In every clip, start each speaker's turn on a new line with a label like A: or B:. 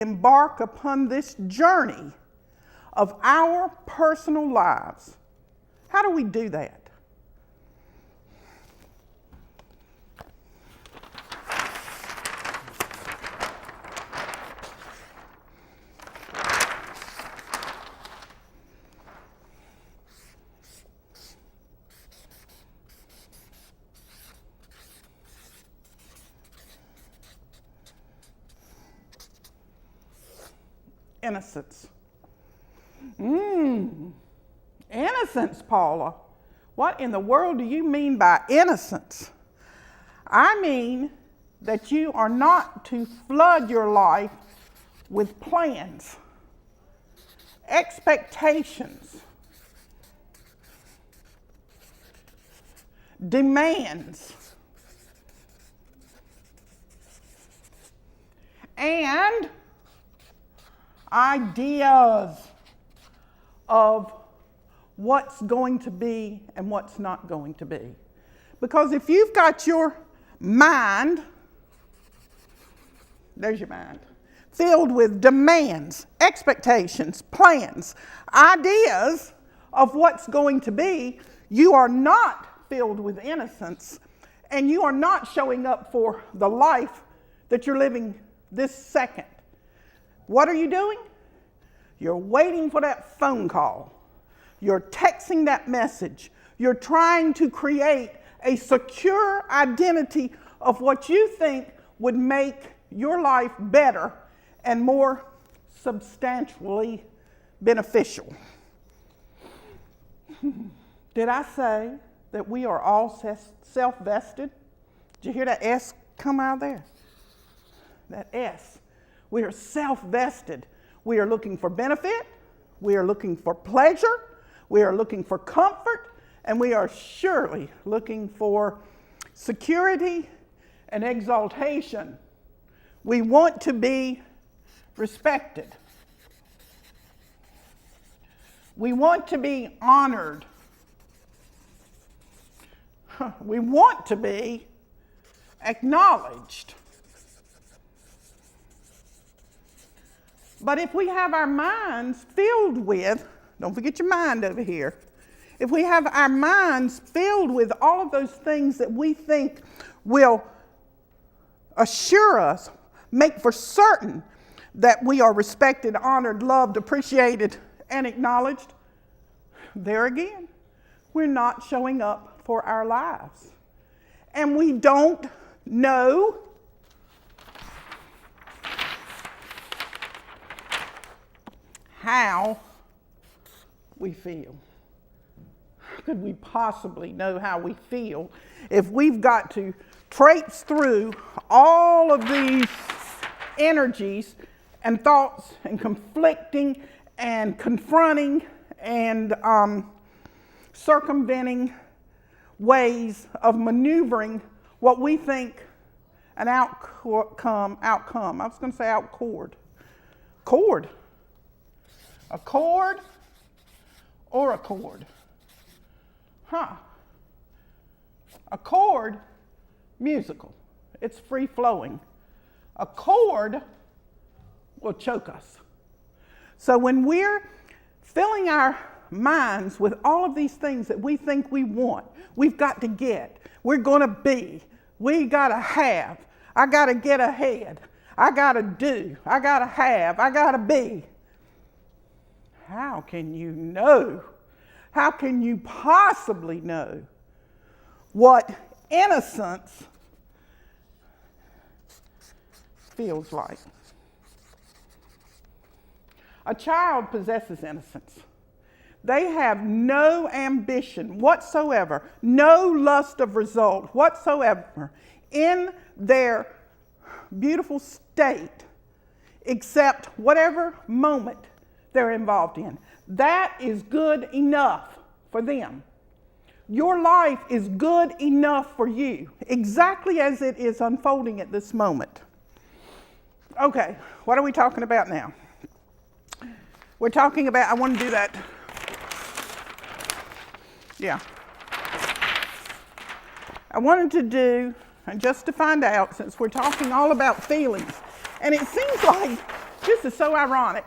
A: embark upon this journey of our personal lives. How do we do that? Innocence. Innocence, Paula. What in the world do you mean by innocence? I mean that you are not to flood your life with plans, expectations, demands, and ideas of what's going to be and what's not going to be. Because if you've got your mind, there's your mind, filled with demands, expectations, plans, ideas of what's going to be, you are not filled with innocence, and you are not showing up for the life that you're living this second. What are you doing? You're waiting for that phone call. You're texting that message. You're trying to create a secure identity of what you think would make your life better and more substantially beneficial. Did I say that we are all self-vested? Did you hear that S come out of there? That S. We are self-vested. We are looking for benefit. We are looking for pleasure. We are looking for comfort. And we are surely looking for security and exaltation. We want to be respected. We want to be honored. We want to be acknowledged. But if we have our minds filled with, don't forget your mind over here, if we have our minds filled with all of those things that we think will assure us, make for certain that we are respected, honored, loved, appreciated, and acknowledged, there again, we're not showing up for our lives. And we don't know how we feel. How could we possibly know how we feel if we've got to traipse through all of these energies and thoughts and conflicting and confronting and circumventing ways of maneuvering what we think an outcome. I was going to say outcord. Chord. A chord or a chord? A chord, musical. It's free flowing. A chord will choke us. So when we're filling our minds with all of these things that we think we want, we've got to get, we're going to be, we got to have, I got to get ahead, I got to do, I got to have, I got to be. How can you know? How can you possibly know what innocence feels like? A child possesses innocence. They have no ambition whatsoever, no lust of result whatsoever in their beautiful state, except whatever moment they're involved in. That is good enough for them. Your life is good enough for you, exactly as it is unfolding at this moment. Okay, what are we talking about now? We're talking about, I want to do that. Yeah. I wanted to do, and just to find out, since we're talking all about feelings, and it seems like This is so ironic,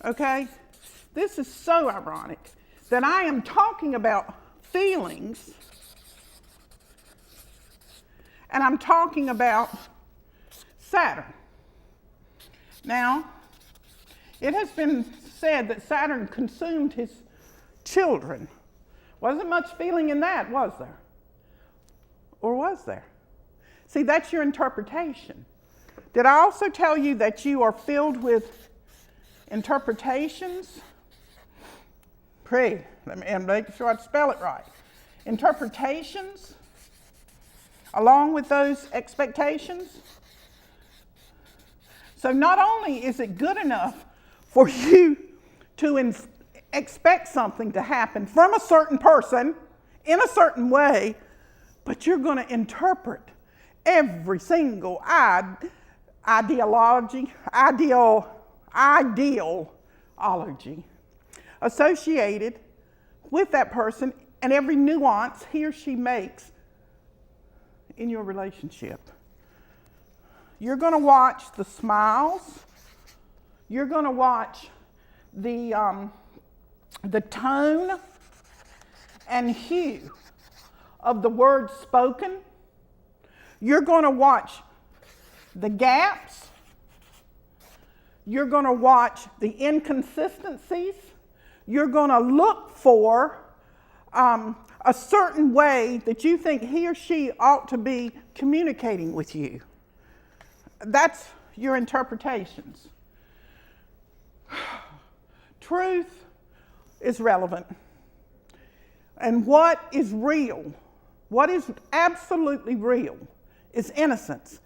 A: okay? This is so ironic that I am talking about feelings and I'm talking about Saturn. Now, it has been said that Saturn consumed his children. Wasn't much feeling in that, was there? Or was there? See, that's your interpretation. Did I also tell you that you are filled with interpretations? And make sure I spell it right. Interpretations, along with those expectations. So not only is it good enough for you to expect something to happen from a certain person in a certain way, but you're going to interpret every single ideology associated with that person and every nuance he or she makes in your relationship. You're going to watch the smiles. You're going to watch the tone and hue of the words spoken. You're going to watch the gaps. You're going to watch the inconsistencies. You're going to look for a certain way that you think he or she ought to be communicating with you. That's your interpretations. Truth is relevant. And what is real, what is absolutely real, is innocence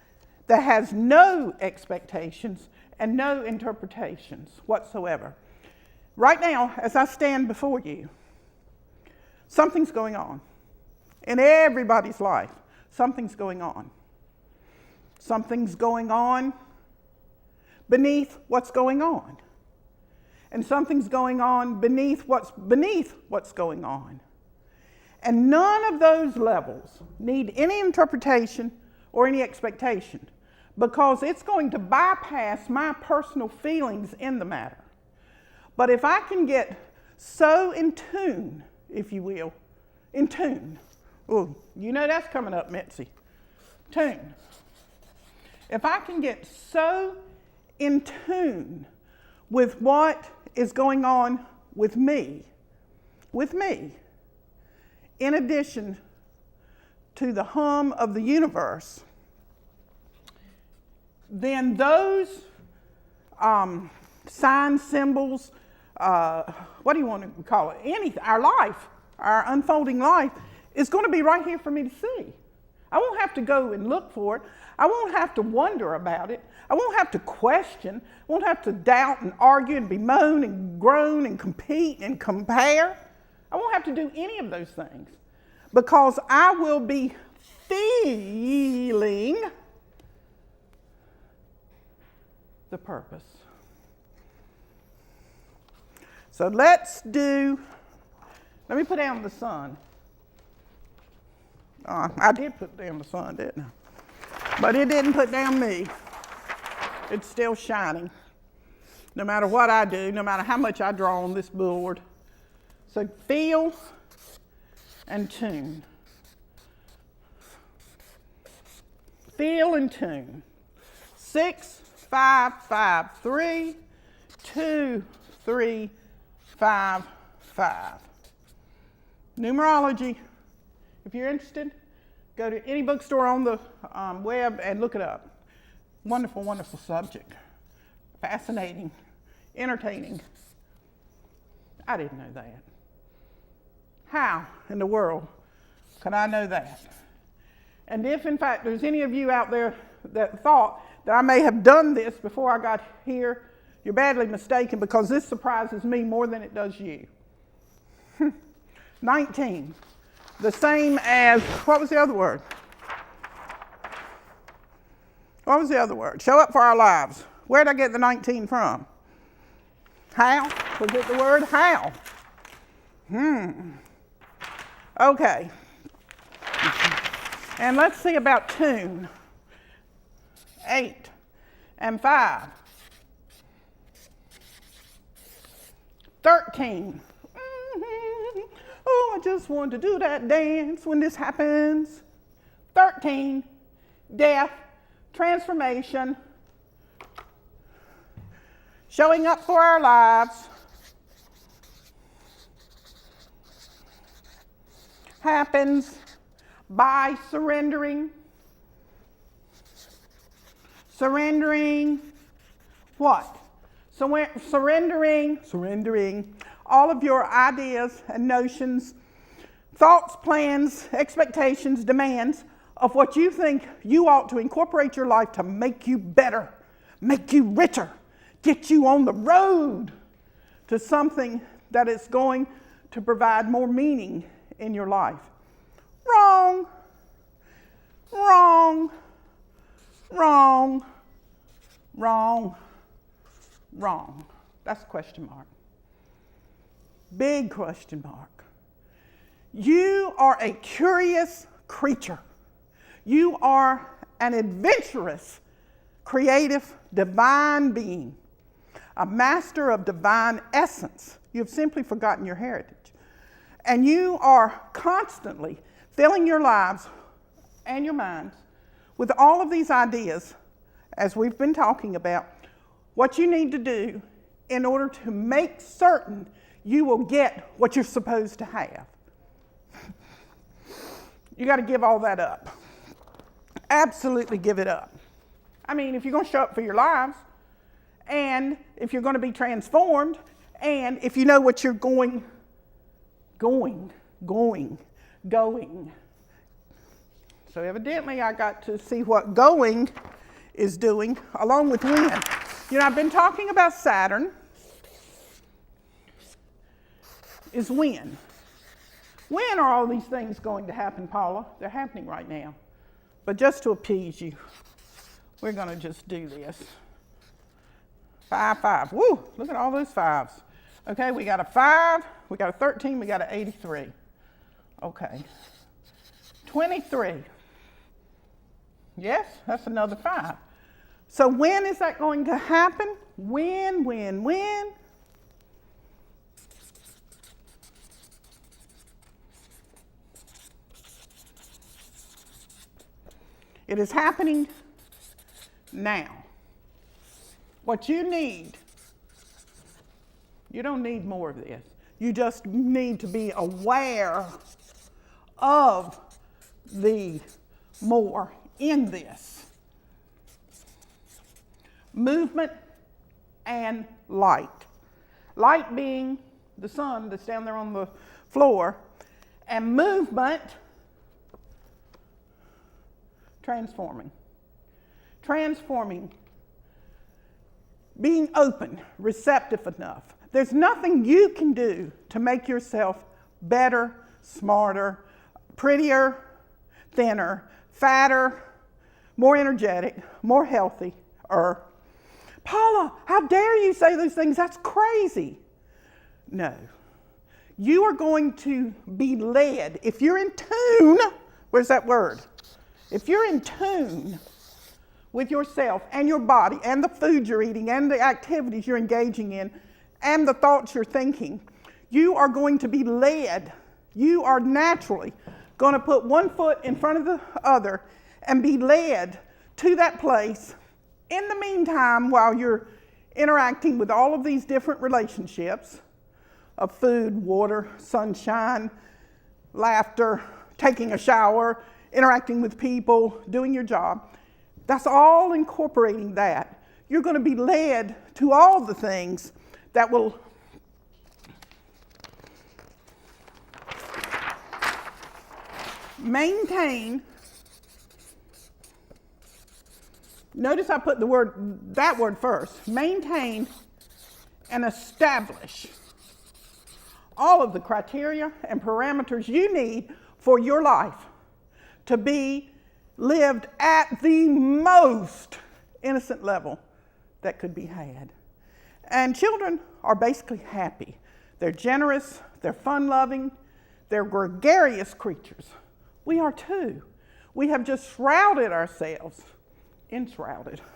A: that has no expectations and no interpretations whatsoever. Right now, as I stand before you, something's going on. In everybody's life, something's going on. Something's going on beneath what's going on. And something's going on beneath what's going on. And none of those levels need any interpretation or any expectation, because it's going to bypass my personal feelings in the matter. But if I can get so in tune, if you will, in tune. Oh, you know that's coming up, Mitzi. Tune. If I can get so in tune with what is going on with me, in addition to the hum of the universe, then those signs, symbols, what do you want to call it? Anything, our life, our unfolding life, is going to be right here for me to see. I won't have to go and look for it. I won't have to wonder about it. I won't have to question. I won't have to doubt and argue and bemoan and groan and compete and compare. I won't have to do any of those things, because I will be feeling the purpose. So let me put down the sun. I did put down the sun, didn't I? But it didn't put down me. It's still shining. No matter what I do, no matter how much I draw on this board. So feel and tune. Feel and tune. 6, 5, 5, 3, 2, 3, 5, 5. Numerology. If you're interested, go to any bookstore on the web and look it up. Wonderful, wonderful subject. Fascinating, entertaining. I didn't know that. How in the world could I know that? And if, in fact, there's any of you out there that thought that I may have done this before I got here, you're badly mistaken, because this surprises me more than it does you. 19. The same as, what was the other word? What was the other word? Show up for our lives. Where did I get the 19 from? How? Was it the word how? Okay. And let's see about tune. 8. and 5. 13. Oh, I just want to do that dance when this happens. 13. Death, transformation, showing up for our lives, happens by surrendering. Surrendering what? Surrendering all of your ideas and notions, thoughts, plans, expectations, demands of what you think you ought to incorporate your life to make you better, make you richer, get you on the road to something that is going to provide more meaning in your life. Wrong. Wrong. Wrong. Wrong. Wrong. That's a question mark. Big question mark. You are a curious creature. You are an adventurous, creative, divine being, a master of divine essence. You've simply forgotten your heritage. And you are constantly filling your lives and your minds with all of these ideas, as we've been talking about, what you need to do in order to make certain you will get what you're supposed to have. You got to give all that up. Absolutely give it up. I mean, if you're going to show up for your lives, and if you're going to be transformed, and if you know what you're going. So evidently I got to see what going is doing along with when. You know, I've been talking about Saturn is when. When are all these things going to happen, Paula? They're happening right now. But just to appease you, we're going to just do this. 5, 5. Woo, look at all those 5s. Okay, we got a 5, we got a 13, we got an 83. Okay. 23. Yes, that's another 5. So when is that going to happen? When? It is happening now. What you need, you don't need more of this. You just need to be aware of the more in this. Movement and light. Light being the sun that's down there on the floor, and movement, transforming. Transforming. Being open, receptive enough. There's nothing you can do to make yourself better, smarter, prettier, thinner, fatter, more energetic, more healthy. Paula, how dare you say those things? That's crazy. No. You are going to be led. If you're in tune, where's that word? If you're in tune with yourself and your body and the food you're eating and the activities you're engaging in and the thoughts you're thinking, you are going to be led. You are naturally going to put one foot in front of the other and be led to that place. In the meantime, while you're interacting with all of these different relationships of food, water, sunshine, laughter, taking a shower, interacting with people, doing your job, that's all incorporating that. You're going to be led to all the things that will maintain. Notice I put that word first. Maintain and establish all of the criteria and parameters you need for your life to be lived at the most innocent level that could be had. And children are basically happy. They're generous, they're fun-loving, they're gregarious creatures. We are too. We have just enshrouded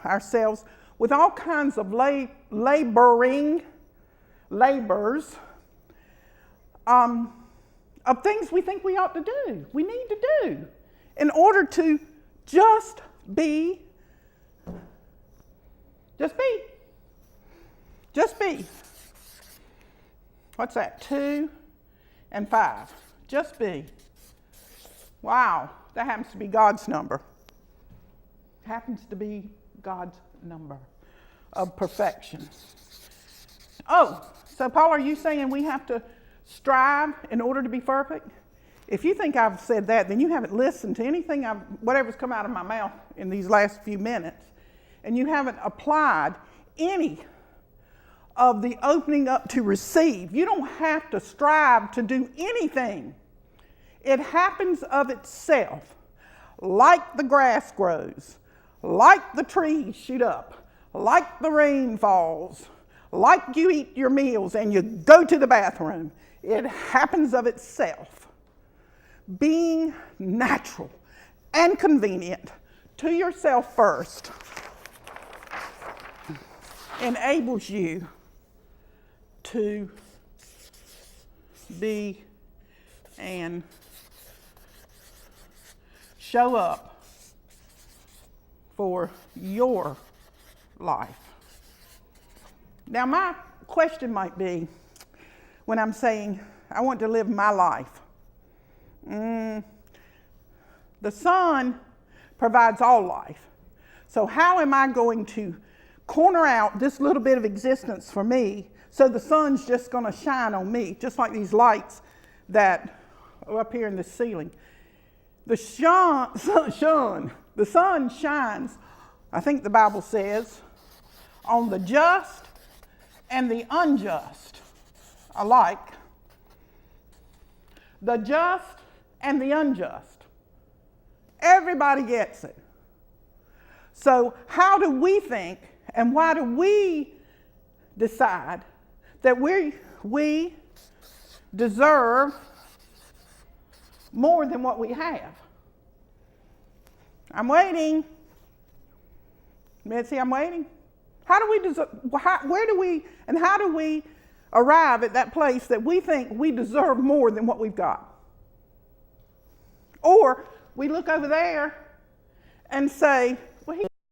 A: ourselves with all kinds of labors of things we think we ought to do, we need to do, in order to just be. What's that? 2 and 5. Just be. Wow, that happens to be God's number. Happens to be God's number of perfection. Oh, so Paul, are you saying we have to strive in order to be perfect? If you think I've said that, then you haven't listened to anything whatever's come out of my mouth in these last few minutes, and you haven't applied any of the opening up to receive. You don't have to strive to do anything. It happens of itself, like the grass grows, like the trees shoot up, like the rain falls, like you eat your meals and you go to the bathroom. It happens of itself. Being natural and convenient to yourself first enables you to be and show up for your life. Now, my question might be, when I'm saying I want to live my life, the sun provides all life. So how am I going to corner out this little bit of existence for me so the sun's just going to shine on me, just like these lights that are up here in the ceiling? The sun shines, I think the Bible says, on the just and the unjust alike. The just and the unjust. Everybody gets it. So how do we think, and why do we decide that we deserve more than what we have? I'm waiting. Mitzi, I'm waiting. How do we arrive at that place that we think we deserve more than what we've got? Or we look over there and say,